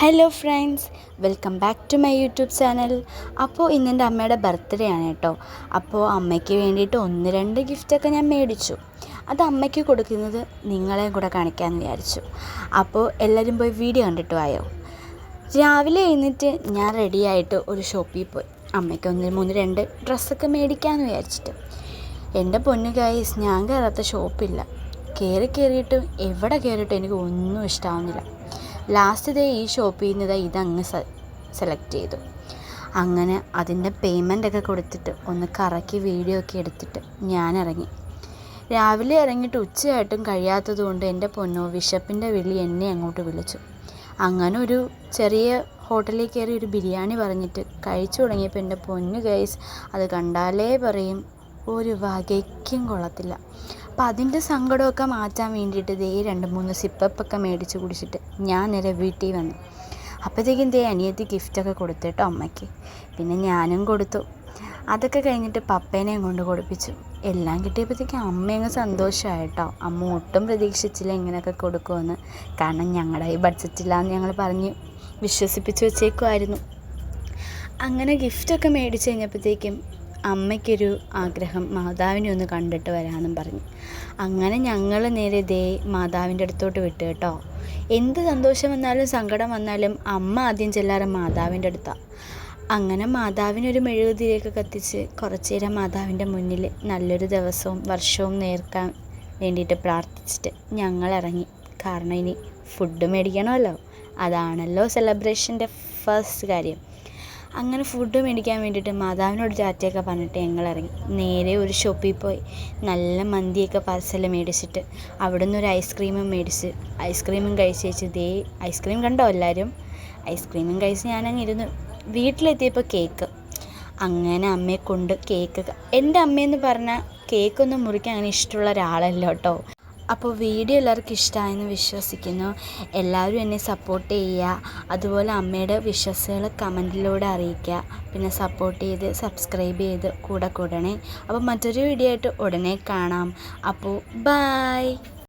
Hello friends, welcome back to my YouTube channel. അപ്പോൾ ഇന്നെൻ്റെ അമ്മയുടെ ബർത്ത്ഡേ ആണ് കേട്ടോ. അപ്പോൾ അമ്മയ്ക്ക് വേണ്ടിയിട്ട് 1-2 ഗിഫ്റ്റൊക്കെ ഞാൻ മേടിച്ചു. അത് അമ്മയ്ക്ക് കൊടുക്കുന്നത് നിങ്ങളെയും കൂടെ കാണിക്കാമെന്ന് വിചാരിച്ചു. അപ്പോൾ എല്ലാവരും പോയി വീഡിയോ കണ്ടിട്ട് വായോ. രാവിലെ എഴുന്നേറ്റ് ഞാൻ റെഡിയായിട്ട് ഒരു ഷോപ്പിൽ പോയി. അമ്മയ്ക്ക് 1-2 ഡ്രസ്സൊക്കെ മേടിക്കാമെന്ന് വിചാരിച്ചിട്ട്. എൻ്റെ പൊന്നു ഗൈസ്, ഞാൻ കയറാത്ത ഷോപ്പില്ല. കയറിയിട്ട് എവിടെ കയറിയിട്ട് എനിക്ക് ഒന്നും ഇഷ്ടമാവുന്നില്ല. ലാസ്റ്റ് ഈ ഷോപ്പിൽ നിന്ന് ഇതങ്ങ് സെലക്ട് ചെയ്തു. അങ്ങനെ അതിൻ്റെ പേയ്മെൻറ്റൊക്കെ കൊടുത്തിട്ട് ഒന്ന് കറക്കി വീഡിയോ ഒക്കെ എടുത്തിട്ട് ഞാൻ ഇറങ്ങി. രാവിലെ ഇറങ്ങിയിട്ട് ഉച്ചയായിട്ടും കഴിയാത്തത് കൊണ്ട് എൻ്റെ പൊന്നോ വിശപ്പിൻ്റെ വിളി എന്നെ അങ്ങോട്ട് വിളിച്ചു. അങ്ങനെ ഒരു ചെറിയ ഹോട്ടലിൽ കയറി ഒരു ബിരിയാണി പറഞ്ഞിട്ട് കഴിച്ചു തുടങ്ങിയപ്പോൾ എൻ്റെ പൊന്നു ഗൈസ്, അത് കണ്ടാലേ പറയും ഒരു വകയ്ക്കും കൊള്ളത്തില്ല. അപ്പം അതിൻ്റെ സങ്കടമൊക്കെ മാറ്റാൻ വേണ്ടിയിട്ട് 2-3 സിപ്പപ്പൊക്കെ മേടിച്ച് കുടിച്ചിട്ട് ഞാൻ നേരെ വീട്ടിൽ വന്നു. അപ്പോഴത്തേക്കും അനിയത്തി ഗിഫ്റ്റൊക്കെ കൊടുത്തു കേട്ടോ അമ്മയ്ക്ക്. പിന്നെ ഞാനും കൊടുത്തു. അതൊക്കെ കഴിഞ്ഞിട്ട് പപ്പേനെയും കൊണ്ട് കൊടുപ്പിച്ചു. എല്ലാം കിട്ടിയപ്പോഴത്തേക്കും അമ്മയങ്ങ് സന്തോഷമായിട്ടോ. അമ്മ ഒട്ടും പ്രതീക്ഷിച്ചില്ല ഇങ്ങനെയൊക്കെ കൊടുക്കുമെന്ന്. കാരണം ഞങ്ങളുടെ ഈ ബഡ്ജറ്റില്ലാന്ന് ഞങ്ങൾ പറഞ്ഞ് വിശ്വസിപ്പിച്ച് വെച്ചേക്കുമായിരുന്നു. അങ്ങനെ ഗിഫ്റ്റൊക്കെ മേടിച്ച് കഴിഞ്ഞപ്പോഴത്തേക്കും അമ്മയ്ക്കൊരു ആഗ്രഹം, മാതാവിനെ ഒന്ന് കണ്ടിട്ട് വരാമെന്നും പറഞ്ഞു. അങ്ങനെ ഞങ്ങൾ നേരെ മാതാവിൻ്റെ അടുത്തോട്ട് വിട്ടു കേട്ടോ. എന്ത് സന്തോഷം വന്നാലും സങ്കടം വന്നാലും അമ്മ ആദ്യം ചെല്ലാറ് മാതാവിൻ്റെ അടുത്താണ്. അങ്ങനെ മാതാവിനൊരു മെഴുകുതിരിയൊക്കെ കത്തിച്ച് കുറച്ച് നേരം മാതാവിൻ്റെ മുന്നിൽ നല്ലൊരു ദിവസവും വർഷവും നേർക്കാൻ വേണ്ടിയിട്ട് പ്രാർത്ഥിച്ചിട്ട് ഞങ്ങൾ ഇറങ്ങി. കാരണം ഇനി ഫുഡ് മേടിക്കണമല്ലോ, അതാണല്ലോ സെലിബ്രേഷൻ്റെ ഫസ്റ്റ് കാര്യം. അങ്ങനെ ഫുഡ് മേടിക്കാൻ വേണ്ടിയിട്ട് മാതാവിനോട് ചാറ്റയൊക്കെ പറഞ്ഞിട്ട് ഞങ്ങൾ ഇറങ്ങി. നേരെ ഒരു ഷോപ്പിൽ പോയി നല്ല മന്തിയൊക്കെ പാർസൽ മേടിച്ചിട്ട് അവിടെ നിന്ന് ഒരു ഐസ്ക്രീമും മേടിച്ച് ഐസ്ക്രീമും കഴിച്ച് ഐസ്ക്രീം കണ്ടോ എല്ലാവരും. ഐസ്ക്രീമും കഴിച്ച് ഞാനങ്ങ് ഇരുന്നു. വീട്ടിലെത്തിയപ്പോൾ കേക്ക്. അങ്ങനെ അമ്മയെ കൊണ്ട് കേക്ക്, എൻ്റെ അമ്മയെന്ന് പറഞ്ഞാൽ കേക്കൊന്നും മുറിക്കാൻ അങ്ങനെ ഇഷ്ടമുള്ള ഒരാളല്ല കേട്ടോ. അപ്പോൾ വീഡിയോ എല്ലാവർക്കും ഇഷ്ടമായെന്ന് വിശ്വസിക്കുന്നു. എല്ലാവരും എന്നെ സപ്പോർട്ട് ചെയ്യുക. അതുപോലെ അമ്മയുടെ വിശ്വാസങ്ങൾ കമൻറ്റിലൂടെ അറിയിക്കുക. പിന്നെ സപ്പോർട്ട് ചെയ്ത് സബ്സ്ക്രൈബ് ചെയ്ത് കൂടെ കൂടണേ. അപ്പോൾ മറ്റൊരു വീഡിയോ ആയിട്ട് ഉടനെ കാണാം. അപ്പോൾ ബൈ.